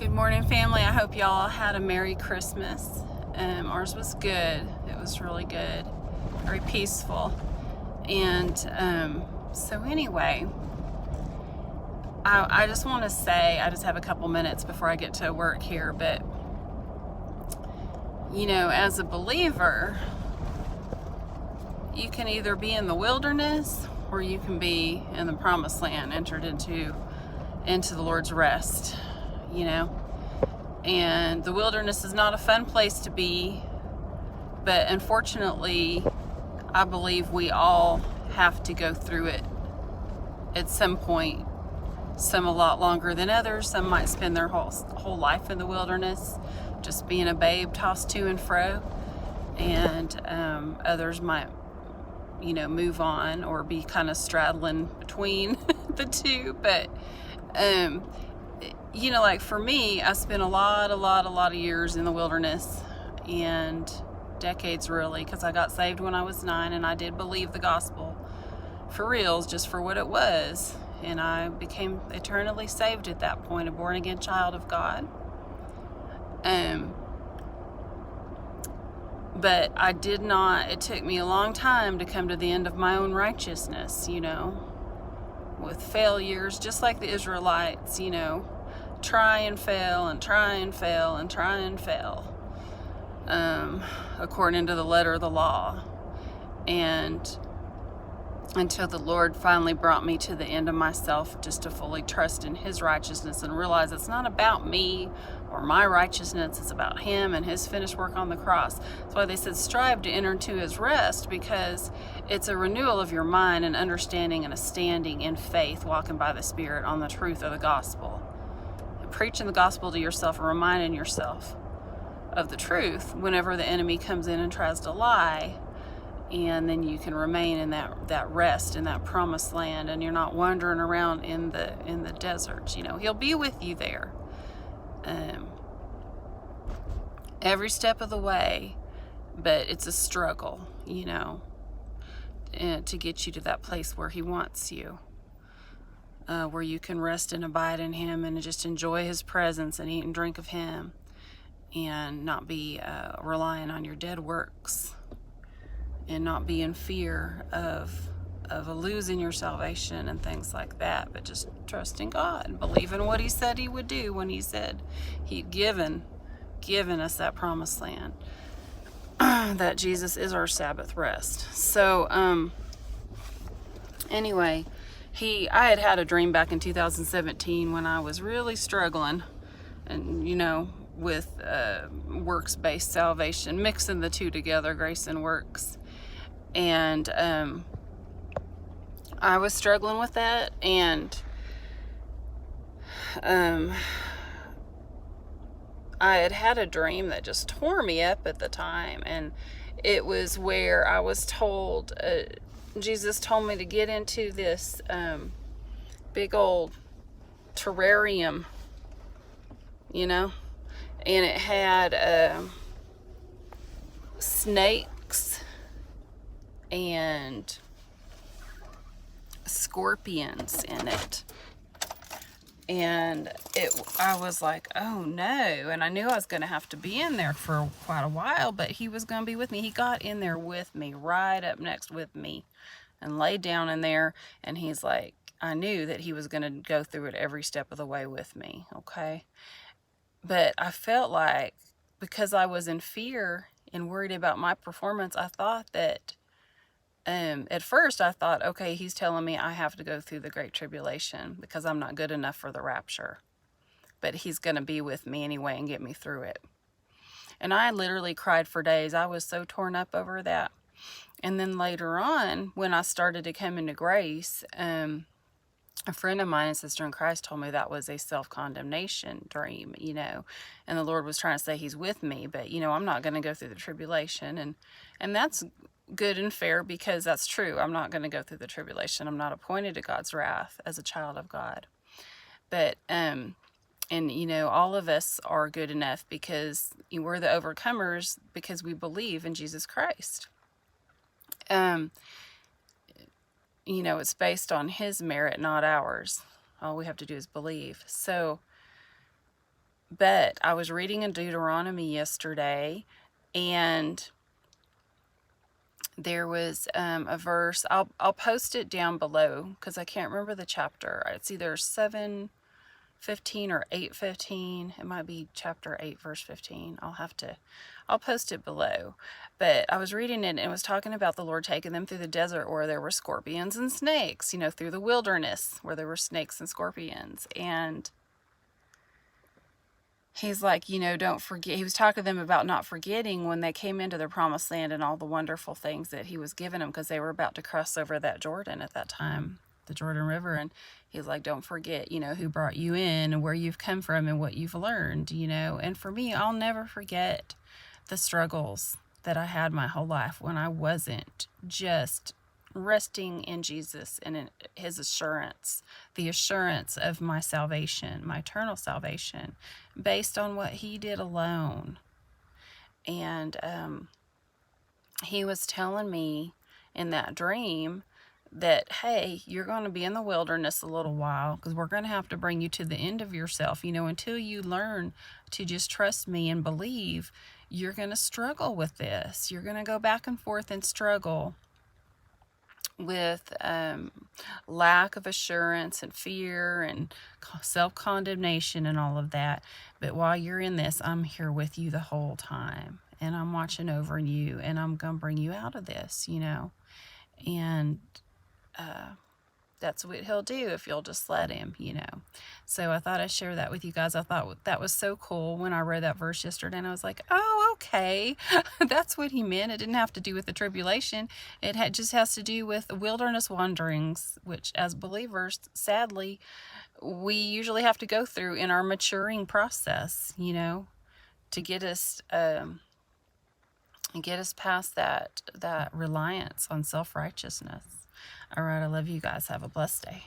Good morning, family. I hope y'all had a Merry Christmas. Ours was good. It was really good, very peaceful. And so anyway, I just want to say, I just have a couple minutes before I get to work here, but you know, as a believer, you can either be in the wilderness or you can be in the promised land, entered into the Lord's rest, you know. And the wilderness is not a fun place to be, but unfortunately, I believe we all have to go through it at some point. Some a lot longer than others. Some might spend their whole life in the wilderness, just being a babe tossed to and fro, and others might, you know, move on or be kind of straddling between the two. But you know, like for me, I spent a lot of years in the wilderness, and decades really, because I got saved when I was 9, and I did believe the gospel for reals, just for what it was, and I became eternally saved at that point, a born again child of God. But I did not, it took me a long time to come to the end of my own righteousness, you know, with failures, just like the Israelites, you know, try and fail and try and fail and try and fail, according to the letter of the law. And until the Lord finally brought me to the end of myself, just to fully trust in His righteousness and realize it's not about me or my righteousness, it's about Him and His finished work on the cross. That's why they said strive to enter into His rest, because it's a renewal of your mind and understanding and a standing in faith, walking by the Spirit on the truth of the gospel. And preaching the gospel to yourself and reminding yourself of the truth whenever the enemy comes in and tries to lie. And then you can remain in that rest, in that promised land, and you're not wandering around in the desert. You know, He'll be with you there, every step of the way. But it's a struggle, you know, to get you to that place where He wants you, where you can rest and abide in Him and just enjoy His presence and eat and drink of Him, and not be relying on your dead works, and not be in fear of losing your salvation and things like that, but just trusting God, believing what He said He would do when He said He'd given us that promised land, that Jesus is our Sabbath rest. So anyway, I had a dream back in 2017 when I was really struggling, and you know, with works-based salvation, mixing the two together, grace and works. And I was struggling with that, and I had a dream that just tore me up at the time, and it was where I was told, Jesus told me to get into this big old terrarium, you know, and it had snakes and scorpions in it. And I was like, oh no. And I knew I was going to have to be in there for quite a while, but He was going to be with me. He got in there with me, right up next with me, and laid down in there. And He's like, I knew that He was going to go through it every step of the way with me, okay? But I felt like, because I was in fear and worried about my performance, I thought that, at first I thought, okay, He's telling me I have to go through the Great Tribulation because I'm not good enough for the rapture. But He's going to be with me anyway and get me through it. And I literally cried for days. I was so torn up over that. And then later on, when I started to come into grace, a friend of mine, a sister in Christ, told me that was a self-condemnation dream, you know, and the Lord was trying to say He's with me, but, you know, I'm not going to go through the tribulation, and that's good and fair, because that's true. I'm not going to go through the tribulation. I'm not appointed to God's wrath as a child of God. But, and, you know, all of us are good enough because we're the overcomers because we believe in Jesus Christ. You know, it's based on His merit, not ours. All we have to do is believe. So, But I was reading in Deuteronomy yesterday, and there was a verse. I'll post it down below because I can't remember the chapter. It's either 7:15 or 8:15. It might be chapter 8, verse 15. I'll post it below. But I was reading it, and it was talking about the Lord taking them through the desert where there were scorpions and snakes, through the wilderness where there were snakes and scorpions. And he's like, don't forget. He was talking to them about not forgetting when they came into their promised land and all the wonderful things that he was giving them, because they were about to cross over that Jordan at that time, the Jordan River. And he's like, don't forget, who brought you in and where you've come from and what you've learned, And for me, I'll never forget the struggles that I had my whole life when I wasn't just resting in Jesus and in his assurance, the assurance of my salvation, my eternal salvation, based on what he did alone. And he was telling me in that dream that, hey, you're going to be in the wilderness a little while because we're going to have to bring you to the end of yourself. Until you learn to just trust me and believe, you're going to struggle with this. You're going to go back and forth and struggle with lack of assurance and fear and self-condemnation and all of that. But while you're in this, I'm here with you the whole time, and I'm watching over you, and I'm going to bring you out of this, and that's what he'll do if you'll just let him, So I thought I'd share that with you guys. I thought that was so cool when I read that verse yesterday, and I was like, oh, okay. That's what he meant. It didn't have to do with the tribulation. It just has to do with wilderness wanderings, which as believers, sadly, we usually have to go through in our maturing process, to get us past that reliance on self-righteousness. All right, I love you guys. Have a blessed day.